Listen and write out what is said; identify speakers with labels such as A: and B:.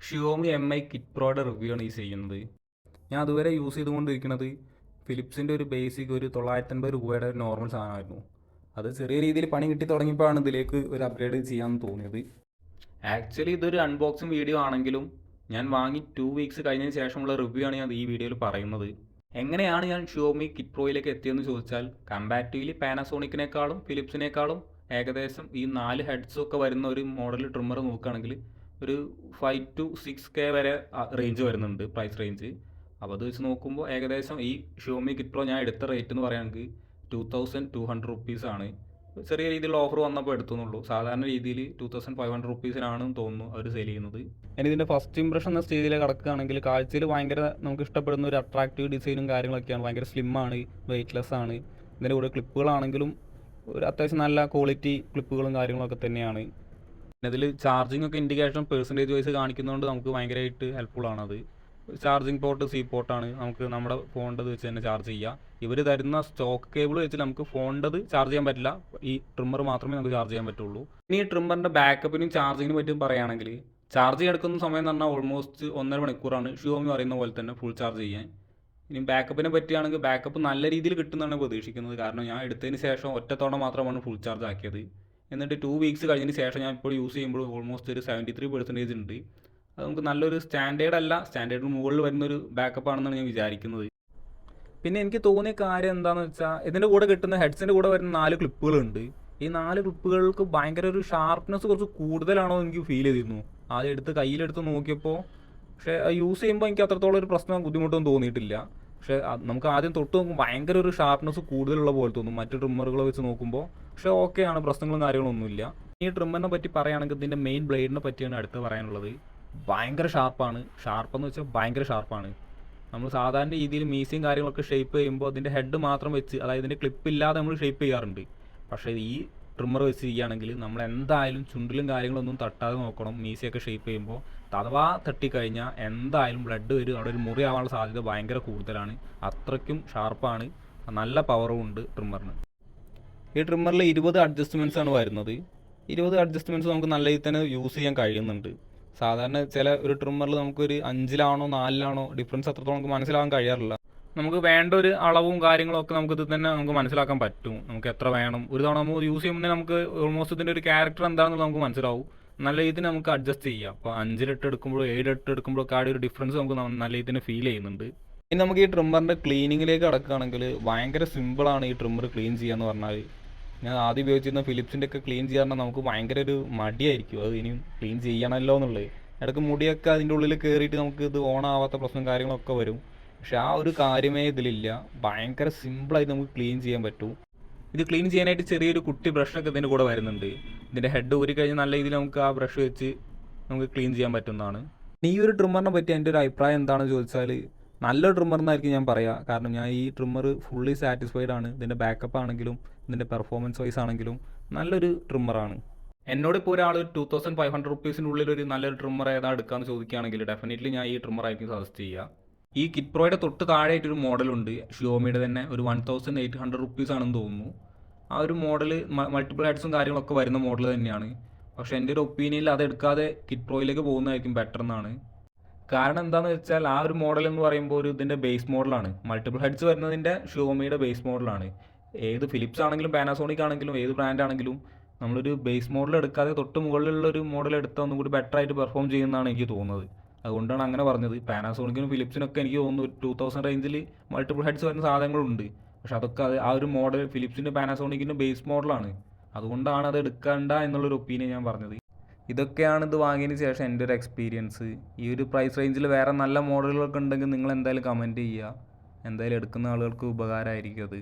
A: Xiaomi MI kit പ്രോയുടെ review ആണ് ഈ ചെയ്യുന്നത്. ഞാൻ അതുവരെ യൂസ് ചെയ്തുകൊണ്ടിരിക്കുന്നത് ഫിലിപ്സിൻ്റെ ഒരു ബേസിക് ഒരു 950 രൂപയുടെ ഒരു നോർമൽ സാധനമായിരുന്നു. അത് ചെറിയ രീതിയിൽ പണി കിട്ടി തുടങ്ങിയപ്പോഴാണ് ഇതിലേക്ക് ഒരു അപ്ഗ്രേഡ് ചെയ്യാമെന്ന് തോന്നിയത്. ആക്ച്വലി ഇതൊരു അൺബോക്സിങ് വീഡിയോ ആണെങ്കിലും ഞാൻ വാങ്ങി 2 വീക്സ് കഴിഞ്ഞതിന് ശേഷമുള്ള റിവ്യൂ ആണ് ഞാൻ ഈ വീഡിയോയിൽ പറയുന്നത്. എങ്ങനെയാണ് ഞാൻ ഷിയോമി കിറ്റ് പ്രോയിലേക്ക് എത്തിയതെന്ന് ചോദിച്ചാൽ, കമ്പാരിറ്റീവ്ലി പാനാസോണിക്കിനേക്കാളും ഫിലിപ്സിനേക്കാളും ഏകദേശം ഈ 4 ഹെഡ്സും ഒക്കെ വരുന്ന ഒരു മോഡൽ ട്രിമ്മർ നോക്കുകയാണെങ്കിൽ ഒരു 5 to 6K വരെ റേഞ്ച് വരുന്നുണ്ട്, പ്രൈസ് റേഞ്ച്. അപ്പോൾ അത് വെച്ച് നോക്കുമ്പോൾ ഏകദേശം ഈ ഷിയോമി കിറ്റ് പ്രോ ഞാൻ എടുത്ത റേറ്റ് എന്ന് പറയുകയാണെങ്കിൽ 2200 റുപ്പീസാണ്. ചെറിയ രീതിയിലുള്ള ഓഫർ വന്നപ്പോൾ എടുത്തുന്നുള്ളൂ. സാധാരണ രീതിയിൽ 2500 റുപ്പീസിനാണെന്ന് തോന്നുന്നു അവർ സെയിൽ ചെയ്യുന്നത്. ഇനി ഇതിൻ്റെ ഫസ്റ്റ് ഇംപ്രഷൻ എന്ന സ്റ്റേജിലേക്ക് കടക്കുകയാണെങ്കിൽ കാഴ്ചയിൽ ഭയങ്കര നമുക്ക് ഇഷ്ടപ്പെടുന്ന ഒരു അട്രാക്റ്റീവ് ഡിസൈനും കാര്യങ്ങളൊക്കെയാണ്. ഭയങ്കര സ്ലിമ്മാണ്, വെയ്റ്റ്ലെസ് ആണ്. ഇതിൻ്റെ കൂടെ ക്ലിപ്പുകളാണെങ്കിലും ഒരു അത്യാവശ്യം നല്ല ക്വാളിറ്റി ക്ലിപ്പുകളും കാര്യങ്ങളൊക്കെ തന്നെയാണ്. ഇതിൽ ചാർജിങ് ഒക്കെ ഇൻഡിക്കേഷൻ പെർസെൻറ്റേജ് വൈസ് കാണിക്കുന്നതുകൊണ്ട് നമുക്ക് ഭയങ്കരമായിട്ട് ഹെൽപ്ഫുൾ ആണത്. ചാർജിങ് പോർട്ട് C പോർട്ടാണ്, നമുക്ക് നമ്മുടെ ഫോണിൻ്റെ വെച്ച് തന്നെ ചാർജ് ചെയ്യാം. ഇവർ തരുന്ന സ്റ്റോക്ക് കേബിൾ വെച്ച് നമുക്ക് ഫോണിൻ്റെ ചാർജ് ചെയ്യാൻ പറ്റില്ല, ഈ ട്രിമ്മർ മാത്രമേ നമുക്ക് ചാർജ് ചെയ്യാൻ പറ്റുള്ളൂ. ഇനി ഈ ട്രിമ്മറിൻ്റെ ബാക്കപ്പിനും ചാർജിങ്ങിനും പറ്റും പറയുകയാണെങ്കിൽ, ചാർജ് എടുക്കുന്ന സമയം എന്ന് പറഞ്ഞാൽ ഓൾമോസ്റ്റ് 1.5 മണിക്കൂറാണ് ഷിയോമി പറയുന്ന പോലെ തന്നെ ഫുൾ ചാർജ് ചെയ്യാൻ. ഇനി ബാക്കപ്പിനെ പറ്റിയാണെങ്കിൽ ബാക്കപ്പ് നല്ല രീതിയിൽ കിട്ടുന്നതാണ് പ്രതീക്ഷിക്കുന്നത്. കാരണം ഞാൻ എടുത്തതിന് ശേഷം ഒറ്റത്തവണ മാത്രമാണ് ഫുൾ ചാർജ് ആക്കിയത്. എന്നിട്ട് 2 വീക്സ് കഴിഞ്ഞതിന് ശേഷം ഞാൻ ഇപ്പോൾ യൂസ് ചെയ്യുമ്പോൾ ഓൾമോസ്റ്റ് ഒരു 73% ഉണ്ട്. അത് നമുക്ക് നല്ലൊരു സ്റ്റാൻഡേർഡ് അല്ല, സ്റ്റാൻഡേർഡിന് മുകളിൽ വരുന്നൊരു ബാക്കപ്പ് ആണെന്നാണ് ഞാൻ വിചാരിക്കുന്നത്. പിന്നെ എനിക്ക് തോന്നിയ കാര്യം എന്താണെന്ന് വെച്ചാൽ, ഇതിൻ്റെ കൂടെ കിട്ടുന്ന ഹെഡ്സിൻ്റെ കൂടെ വരുന്ന 4 ക്ലിപ്പുകളുണ്ട്. ഈ 4 ക്ലിപ്പുകൾക്ക് ഭയങ്കര ഒരു ഷാർപ്നെസ് കുറച്ച് കൂടുതലാണോ എന്ന് എനിക്ക് ഫീൽ ചെയ്തിരുന്നു ആദ്യം എടുത്ത് കയ്യിലെടുത്ത് നോക്കിയപ്പോൾ. പക്ഷേ യൂസ് ചെയ്യുമ്പോൾ എനിക്ക് അത്രത്തോളം ഒരു പ്രശ്നം ബുദ്ധിമുട്ടൊന്നും തോന്നിയിട്ടില്ല. പക്ഷേ നമുക്ക് ആദ്യം തൊട്ട് നോക്കുമ്പോൾ ഭയങ്കര ഒരു ഷാർപ്നെസ് കൂടുതലുള്ള പോലെ തോന്നും മറ്റു ട്രിമ്മറുകളെ വെച്ച് നോക്കുമ്പോൾ. പക്ഷേ ഓക്കെയാണ്, പ്രശ്നങ്ങളും കാര്യങ്ങളൊന്നുമില്ല. ഈ ട്രിമ്മറിനെ പറ്റി പറയുകയാണെങ്കിൽ ഇതിൻ്റെ മെയിൻ ബ്ലേഡിനെ പറ്റിയാണ് അടുത്ത് പറയാനുള്ളത്. ഭയങ്കര ഷാർപ്പാണ്. ഷാർപ്പെന്ന് വെച്ചാൽ ഭയങ്കര ഷാർപ്പാണ്. നമ്മൾ സാധാരണ രീതിയിൽ മീസിയും കാര്യങ്ങളൊക്കെ ഷേപ്പ് ചെയ്യുമ്പോൾ അതിൻ്റെ ഹെഡ് മാത്രം വെച്ച്, അതായത് ഇതിൻ്റെ ക്ലിപ്പില്ലാതെ നമ്മൾ ഷേപ്പ് ചെയ്യാറുണ്ട്. പക്ഷേ ഈ ട്രിമ്മർ വെച്ച് ചെയ്യുകയാണെങ്കിൽ നമ്മൾ എന്തായാലും ചുണ്ടിലും കാര്യങ്ങളൊന്നും തട്ടാതെ നോക്കണം. മീസിയൊക്കെ ഷേപ്പ് ചെയ്യുമ്പോൾ അഥവാ തട്ടിക്കഴിഞ്ഞാൽ എന്തായാലും ബ്ലഡ് വരും, അവിടെ ഒരു മുറി ആവാനുള്ള സാധ്യത ഭയങ്കര കൂടുതലാണ്. അത്രയ്ക്കും ഷാർപ്പാണ്, നല്ല പവറും ഉണ്ട് ട്രിമ്മറിന്. ഈ ട്രിമ്മറിൽ 20 അഡ്ജസ്റ്റ്മെൻറ്റ്സ് ആണ് വരുന്നത്. 20 അഡ്ജസ്റ്റ്മെൻറ്റ്സ് നമുക്ക് നല്ല രീതിയിൽ തന്നെ യൂസ് ചെയ്യാൻ കഴിയുന്നുണ്ട്. സാധാരണ ചില ഒരു ട്രിമ്മറിൽ നമുക്കൊരു 5-ലാണോ 4-ലാണോ ഡിഫറൻസ് അത്രത്തോളം നമുക്ക് മനസ്സിലാക്കാൻ കഴിയാറില്ല. നമുക്ക് വേണ്ട ഒരു അളവും കാര്യങ്ങളൊക്കെ നമുക്കിത് തന്നെ നമുക്ക് മനസ്സിലാക്കാൻ പറ്റും. നമുക്ക് എത്ര വേണം, ഒരു തവണ നമ്മൾ യൂസ് ചെയ്യുമ്പോൾ നമുക്ക് ഓൾമോസ്റ്റ് ഇതിൻ്റെ ഒരു ക്യാരക്ടർ എന്താണെന്നുള്ളത് നമുക്ക് മനസ്സിലാവും. നല്ല രീതിയിൽ നമുക്ക് അഡ്ജസ്റ്റ് ചെയ്യാം. അപ്പോൾ 5 എടുക്കുമ്പോഴോ 7 എടുക്കുമ്പോഴൊക്കെ ആ ഒരു ഡിഫറൻസ് നമുക്ക് നല്ല രീതിയിൽ തന്നെ ഫീൽ ചെയ്യുന്നുണ്ട്. ഇനി നമുക്ക് ഈ ട്രിമ്മറിൻ്റെ ക്ലീനിങ്ങിലേക്ക് കടക്കുകയാണെങ്കിൽ ഭയങ്കര സിമ്പിളാണ് ഈ ട്രിമ്മർ ക്ലീൻ ചെയ്യാന്ന് പറഞ്ഞാൽ. ഞാൻ ആദ്യം ഉപയോഗിച്ചിരുന്ന ഫിലിപ്സിൻ്റെ ഒക്കെ ക്ലീൻ ചെയ്യാൻ നമുക്ക് ഭയങ്കര ഒരു മടിയായിരിക്കും, അത് ഇനിയും ക്ലീൻ ചെയ്യണമല്ലോ എന്നുള്ളത്. ഇടയ്ക്ക് മുടിയൊക്കെ അതിൻ്റെ ഉള്ളിൽ കയറിയിട്ട് നമുക്ക് ഇത് ഓണാവാത്ത പ്രശ്നം കാര്യങ്ങളൊക്കെ വരും. പക്ഷെ ആ ഒരു കാര്യമേ ഇതിലില്ല. ഭയങ്കര സിമ്പിളായിട്ട് നമുക്ക് ക്ലീൻ ചെയ്യാൻ പറ്റും. ഇത് ക്ലീൻ ചെയ്യാനായിട്ട് ചെറിയൊരു കുട്ടി ബ്രഷൊക്കെ ഇതിൻ്റെ കൂടെ വരുന്നുണ്ട്. ഇതിൻ്റെ ഹെഡ് ഊരി കഴിഞ്ഞ് നല്ല രീതിയിൽ നമുക്ക് ആ ബ്രഷ് വെച്ച് നമുക്ക് ക്ലീൻ ചെയ്യാൻ പറ്റുന്നതാണ്. ഈ ഒരു ട്രിമ്മറിനെ പറ്റി എൻ്റെ ഒരു അഭിപ്രായം എന്താണെന്ന് ചോദിച്ചാൽ, നല്ലൊരു ട്രിമ്മർ എന്നായിരിക്കും ഞാൻ പറയുക. കാരണം ഞാൻ ഈ ട്രിമ്മർ ഫുള്ളി സാറ്റിസ്ഫൈഡ് ആണ്. ഇതിൻ്റെ ബാക്കപ്പ് ആണെങ്കിലും ഇതിൻ്റെ പെർഫോമൻസ് വൈസ് ആണെങ്കിലും നല്ലൊരു ട്രിമ്മറാണ്. എന്നോടിപ്പോൾ ഒരാൾ 2500 റുപ്പീസിൻ്റെ ഉള്ളിൽ ഒരു നല്ലൊരു ട്രിമ്മർ ഏതാ എടുക്കാമെന്ന് ചോദിക്കുകയാണെങ്കിൽ ഡെഫിനറ്റ്ലി ഞാൻ ഈ ട്രിമ്മറായിരിക്കും സജസ്റ്റ് ചെയ്യുക. ഈ കിറ്റ് പ്രോയുടെ തൊട്ട് താഴെയായിട്ടൊരു മോഡലുണ്ട് ഷിയോമിയുടെ തന്നെ, ഒരു 1800 റുപ്പീസ് ആണെന്ന് തോന്നുന്നു. ആ ഒരു മോഡൽ മൾട്ടിപ്പിൾ ഹെഡ്സും കാര്യങ്ങളൊക്കെ വരുന്ന മോഡൽ തന്നെയാണ്. പക്ഷേ എൻ്റെ ഒരു ഒപ്പീനിയനിൽ അതെടുക്കാതെ കിറ്റ് പ്രോയിലേക്ക് പോകുന്നതായിരിക്കും ബെറ്റർ എന്നാണ്. കാരണം എന്താണെന്ന് വെച്ചാൽ ആ ഒരു മോഡൽ എന്ന് പറയുമ്പോൾ ഒരു ഇതിൻ്റെ ബേസ് മോഡലാണ്. മൾട്ടിപ്പിൾ ഹെഡ്സ് വരുന്നതിൻ്റെ ഷിയോമിയുടെ ബേസ് മോഡലാണ്. ഏത് ഫിലിപ്സ് ആണെങ്കിലും പാനാസോണിക് ആണെങ്കിലും ഏത് ബ്രാൻഡ് ആണെങ്കിലും നമ്മളൊരു ബേസ് മോഡൽ എടുക്കാതെ തൊട്ട് മുകളിലുള്ള ഒരു മോഡൽ എടുത്താൽ ഒന്നും കൂടി ബെറ്റർ ആയിട്ട് പെർഫോം ചെയ്യുന്നതാണ് എനിക്ക് തോന്നുന്നത്. അതുകൊണ്ടാണ് അങ്ങനെ പറഞ്ഞത്. പാനാസോണിക്കിനും ഫിലിപ്സിനൊക്കെ എനിക്ക് തോന്നുന്നു 2000 റേഞ്ചിൽ മൾട്ടിപ്പിൾ ഹെഡ്സ് വരുന്ന സാധനങ്ങളുണ്ട്. പക്ഷെ അതൊക്കെ ആ ഒരു മോഡൽ ഫിലിപ്സിൻ്റെ പാനാസോണിക്കിൻ്റെ ബേസ് മോഡലാണ്. അതുകൊണ്ടാണ് അത് എടുക്കണ്ട എന്നുള്ളൊരു ഒപ്പീനിയൻ ഞാൻ പറഞ്ഞത്. ഇതൊക്കെയാണ് ഇത് വാങ്ങിയതിന് ശേഷം എൻ്റെ ഒരു എക്സ്പീരിയൻസ്. ഈ ഒരു പ്രൈസ് റേഞ്ചിൽ വേറെ നല്ല മോഡലുകളൊക്കെ ഉണ്ടെങ്കിൽ നിങ്ങൾ എന്തായാലും കമൻറ്റ് ചെയ്യുക. എന്തായാലും എടുക്കുന്ന ആളുകൾക്ക് ഉപകാരമായിരിക്കും അത്.